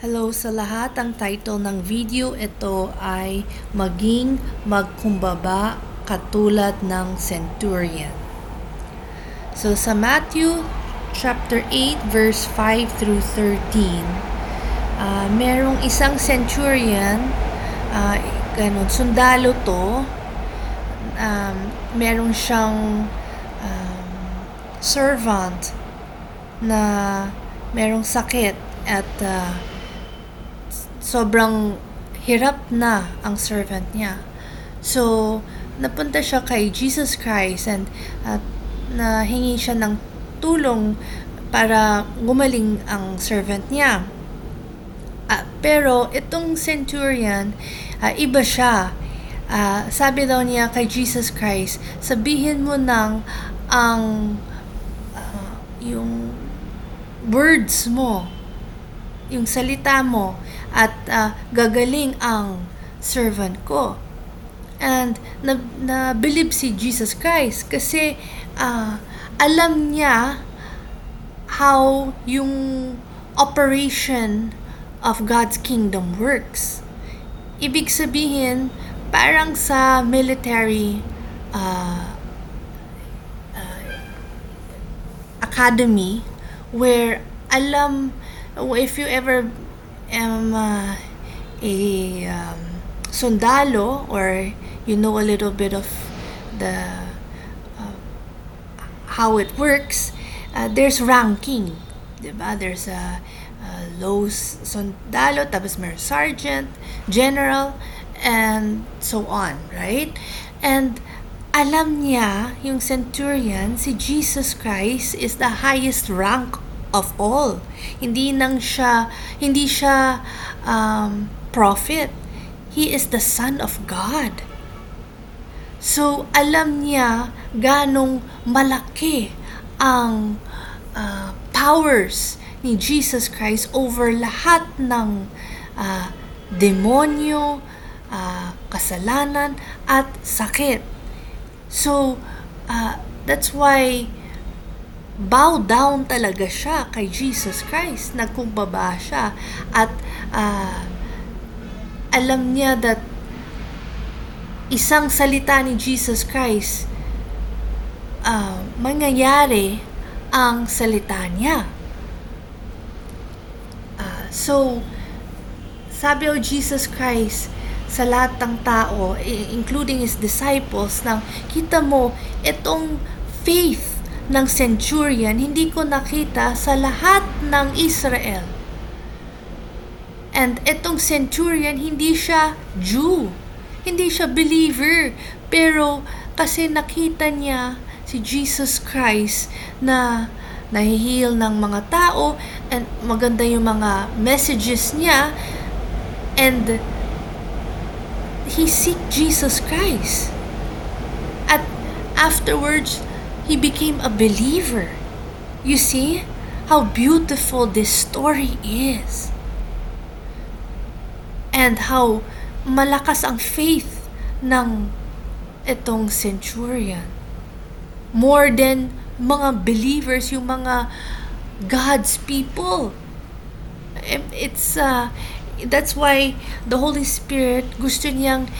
Hello sa lahat. Ang title ng video ito ay Maging Magkumbaba Katulad ng Centurion. So sa Matthew chapter 8 verse 5 through 13, merong isang centurion, sundalo to, merong siyang servant na merong sakit at sobrang hirap na ang servant niya. So, napunta siya kay Jesus Christ and nahingi siya ng tulong para gumaling ang servant niya. Pero itong centurion, iba siya. Sabi daw niya kay Jesus Christ, sabihin mo yung words mo, yung salita mo, at gagaling ang servant ko. And na-believe si Jesus Christ kasi alam niya how yung operation of God's kingdom works. Ibig sabihin, parang sa military academy where if you ever am a sundalo, or you know a little bit of the how it works, there's ranking, diba? There's a low sundalo, tapos may sergeant, general, and so on, right? And alam niya, yung centurion, si Jesus Christ is the highest rank of all. Hindi siya prophet. He is the Son of God. So, alam niya ganong malaki ang powers ni Jesus Christ over lahat ng demonyo, kasalanan, at sakit. So, that's why bow down talaga siya kay Jesus Christ. Nagkumbaba siya. At alam niya that isang salita ni Jesus Christ, mangyayari ang salita niya. So, sabi o Jesus Christ sa lahat ng tao, including His disciples, na kita mo, itong faith ng centurion, hindi ko nakita sa lahat ng Israel. And itong centurion, hindi siya Jew, hindi siya believer, pero kasi nakita niya si Jesus Christ na nahihil ng mga tao, and maganda yung mga messages niya, and he seek Jesus Christ. At afterwards, he became a believer. You see how beautiful this story is. And how malakas ang faith ng itong centurion. More than mga believers, yung mga God's people. It's that's why the Holy Spirit gusto niyang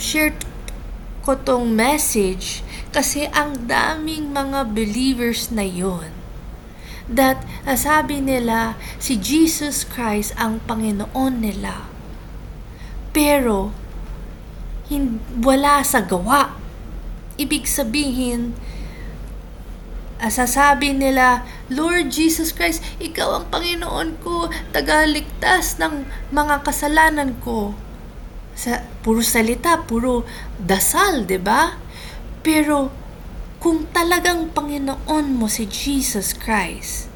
share ko tong message, kasi ang daming mga believers na yon that sabi nila si Jesus Christ ang Panginoon nila, pero wala sa gawa. Ibig sabihin, sasabi nila, Lord Jesus Christ, Ikaw ang Panginoon ko, tagaligtas ng mga kasalanan ko. Puro salita, puro dasal, diba? Pero kung talagang Panginoon mo si Jesus Christ,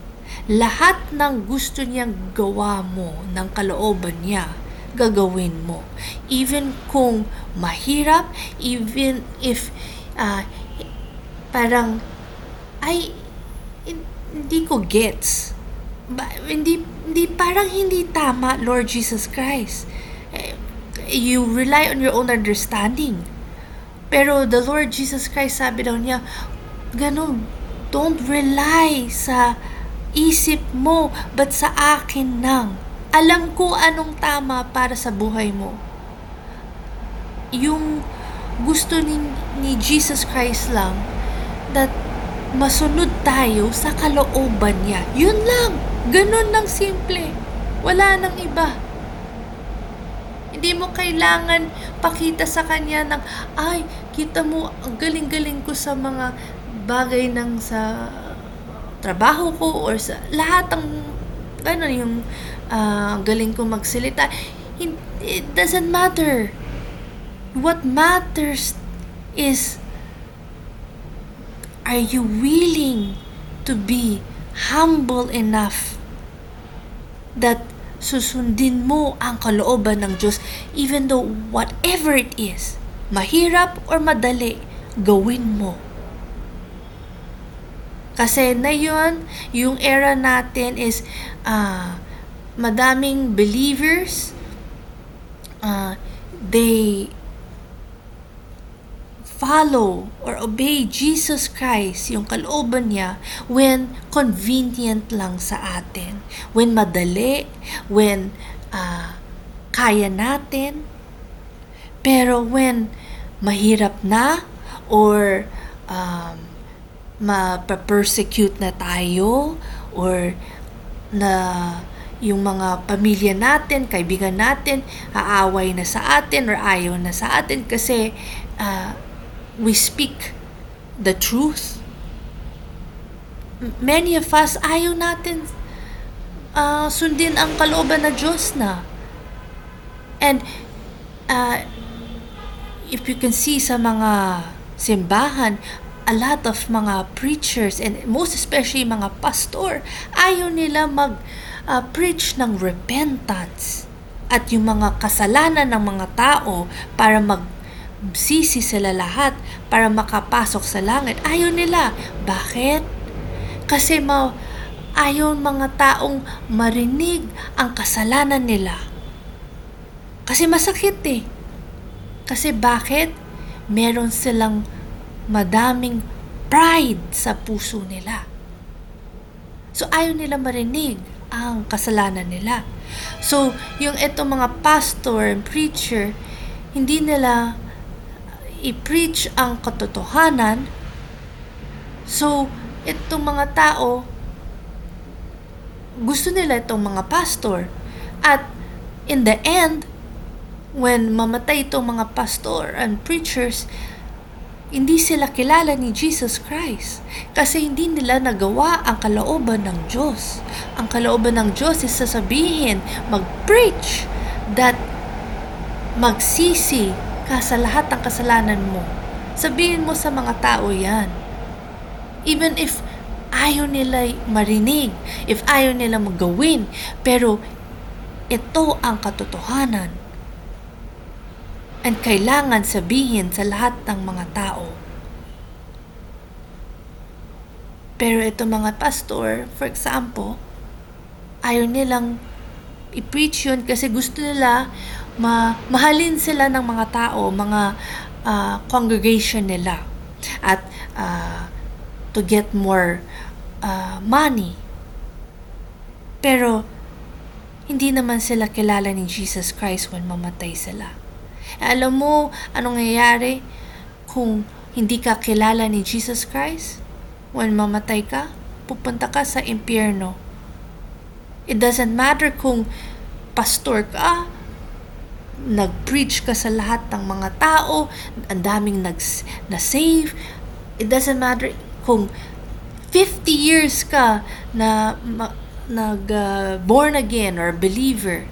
lahat ng gusto niyang gawa mo ng kalooban niya, gagawin mo. Even kung mahirap, even if parang hindi ko gets. Parang hindi tama, Lord Jesus Christ. You rely on your own understanding. Pero the Lord Jesus Christ, sabi daw niya, don't rely sa isip mo, ba't sa akin lang? Alam ko anong tama para sa buhay mo. Yung gusto ni Jesus Christ lang, that masunod tayo sa kalooban niya. Yun lang. Ganun lang simple. Wala nang iba. Hindi mo kailangan pakita sa kanya ng, ay, kita mo, ang galing-galing ko sa mga bagay ng sa trabaho ko or sa lahat ng gano'n yung galing ko magsalita. It doesn't matter. What matters is, are you willing to be humble enough that susundin mo ang kalooban ng Diyos even though whatever it is, mahirap or madali, gawin mo. Kasi na yun, yung era natin is madaming believers, they follow or obey Jesus Christ, yung kalooban niya, when convenient lang sa atin. When madali, when kaya natin. Pero when mahirap na, or ma-persecute na tayo, or na yung mga pamilya natin, kaibigan natin, aaway na sa atin or ayaw na sa atin kasi we speak the truth. Many of us, ayaw natin sundin ang kalooban ng Diyos na. And if you can see sa mga simbahan, a lot of mga preachers and most especially mga pastor, ayaw nila preach ng repentance at yung mga kasalanan ng mga tao para magsisi sila lahat para makapasok sa langit. Ayaw nila. Bakit? Kasi ayaw mga taong marinig ang kasalanan nila. Kasi masakit eh. Kasi bakit? Meron silang madaming pride sa puso nila. So ayaw nila marinig ang kasalanan nila. So yung itong mga pastor and preacher, hindi nila i-preach ang katotohanan. So itong mga tao, gusto nila itong mga pastor. At in the end, when mamatay itong mga pastor and preachers, hindi sila kilala ni Jesus Christ kasi hindi nila nagawa ang kalooban ng Diyos. Ang kalooban ng Diyos is sasabihin, mag-preach that magsisi ka sa lahat ng kasalanan mo. Sabihin mo sa mga tao yan. Even if ayaw nila marinig, if ayaw nila magawin, pero ito ang katotohanan. And kailangan sabihin sa lahat ng mga tao. Pero ito mga pastor, for example, ayaw nilang i-preach yun kasi gusto nila mahalin sila ng mga tao, mga congregation nila. At to get more money. Pero hindi naman sila kilala ni Jesus Christ when mamatay sila. Alam mo anong nangyayari kung hindi ka kilala ni Jesus Christ? When mamatay ka, pupunta ka sa impyerno. It doesn't matter kung pastor ka, nag-preach ka sa lahat ng mga tao, ang daming na-save. It doesn't matter kung 50 years ka na born again or believer.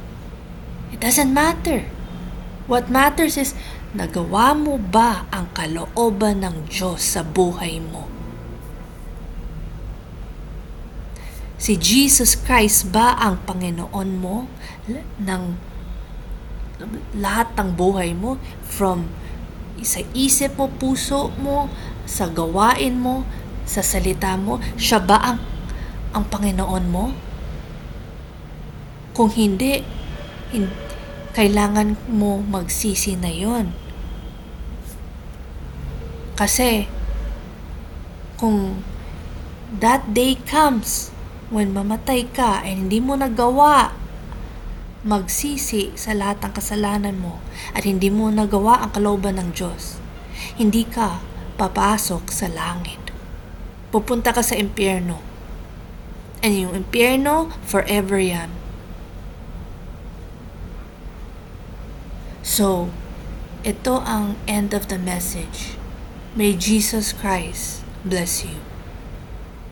It doesn't matter. What matters is, nagawa mo ba ang kalooban ng Diyos sa buhay mo? Si Jesus Christ ba ang Panginoon mo ng lahat ng buhay mo? From sa isip mo, puso mo, sa gawain mo, sa salita mo, siya ba ang Panginoon mo? Kung hindi, kailangan mo magsisi na yon. Kasi kung that day comes when mamatay ka and hindi mo nagawa magsisi sa lahat ng kasalanan mo at hindi mo nagawa ang kalooban ng Diyos, hindi ka papasok sa langit. Pupunta ka sa impyerno. And yung impyerno, forever yan. So, ito ang end of the message. May Jesus Christ bless you.